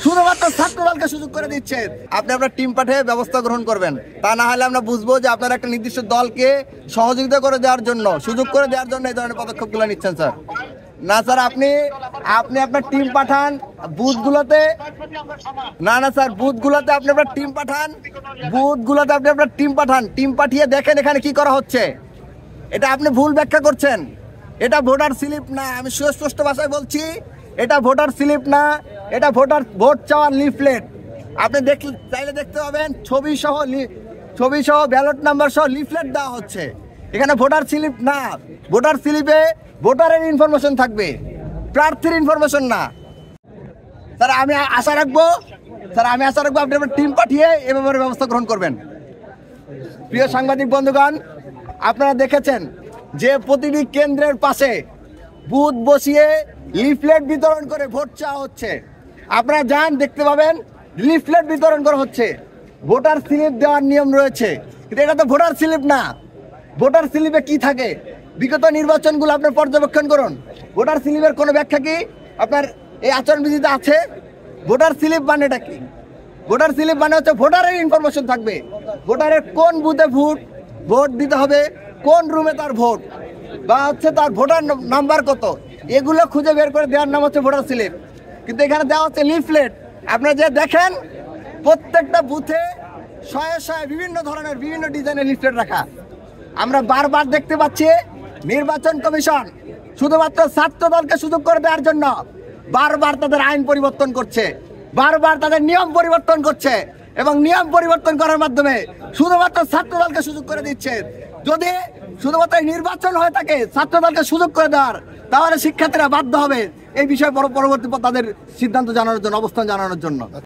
শুধুমাত্র ছাত্র দলকে সুযোগ করে দিচ্ছেন। আপনি আপনার টিম পাঠিয়ে ব্যবস্থা গ্রহণ করবেন, তা না হলে আমরা বুঝবো যে আপনার একটা নির্দিষ্ট দলকে সহযোগিতা করে দেওয়ার জন্য, সুযোগ করে দেওয়ার জন্য এই ধরনের পদক্ষেপগুলো নিচ্ছেন স্যার। না স্যার, আপনি আপনার টিম পাঠান বুথগুলোতে। না স্যার, বুথগুলোতে আপনি আপনার টিম পাঠান, বুথগুলোতে আপনি আপনার টিম পাঠান। টিম পাঠিয়ে দেখেন এখানে কি করা হচ্ছে। এটা আপনি ভুল ব্যাখ্যা করছেন। এটা ভোটার স্লিপ না, আমি সুস্পষ্ট ভাষায় বলছি, এটা ভোটার স্লিপ না, এটা ভোট চাওয়ার লিফলেট। আপনি চাইলে দেখতে পাবেন ছবি সহ ব্যালট নাম্বার সহ লিফলেট দেওয়া হচ্ছে। এখানে ভোটার স্লিপ না, ভোটার স্লিপে ভোটারের ইনফরমেশন থাকবে, প্রার্থীর ইনফরমেশন না। স্যার আমি আশা রাখবো আপনি আপনার টিম পাঠিয়ে এ ব্যাপারে ব্যবস্থা গ্রহণ করবেন। প্রিয় সাংবাদিক বন্ধুগণ, আপনারা দেখেছেন যে প্রতিটি কেন্দ্রের পাশে বুথ বসিয়ে লিফলেট বিতরণ করে ভোট চাওয়া হচ্ছে। আপনারা যান, দেখতে পাবেন লিফলেট বিতরণ করা হচ্ছে। ভোটার স্লিপ দেওয়ার নিয়ম রয়েছে, কিন্তু এটা তো ভোটার স্লিপ না। ভোটার স্লিপে কি থাকে? বিগত নির্বাচনগুলো আপনার পর্যবেক্ষণ করুন। ভোটার স্লিপের কোনো ব্যাখ্যা কি আপনার এই আচরণবিধিতে আছে? ভোটার স্লিপ মানেটা কি? ভোটার স্লিপ মানে হচ্ছে ভোটারের ইনফরমেশন থাকবে, ভোটারের কোন বুথে ভোট দিতে হবে, কোন রুমে তার ভোট, বা হচ্ছে তার ভোটার নাম্বার কত, এগুলো খুঁজে বের করে দেওয়ার নাম হচ্ছে ভোটার স্লিপ। কিন্তু এখানে দেওয়া হচ্ছে লিফলেট। আপনারা যে দেখেন প্রত্যেকটা বুথে শয়ে বিভিন্ন ধরনের বিভিন্ন ডিজাইনের লিফলেট রাখা। আমরা বারবার দেখতে পাচ্ছি নির্বাচন কমিশন শুধুমাত্র ছাত্র দলকে সুযোগ করে দেওয়ার জন্য বারবার তাদের আইন পরিবর্তন করছে, বারবার তাদের নিয়ম পরিবর্তন করছে, এবং নিয়ম পরিবর্তন করার মাধ্যমে শুধুমাত্র ছাত্র দলকে সুযোগ করে দিচ্ছে। যদি শুধুমাত্র নির্বাচন হয়ে থাকে ছাত্র দলকে সুযোগ করে দেওয়ার, তাহলে শিক্ষার্থীরা বাধ্য হবে এই বিষয়ে পরবর্তী তাদের সিদ্ধান্ত জানানোর জন্য, অবস্থান জানানোর জন্য।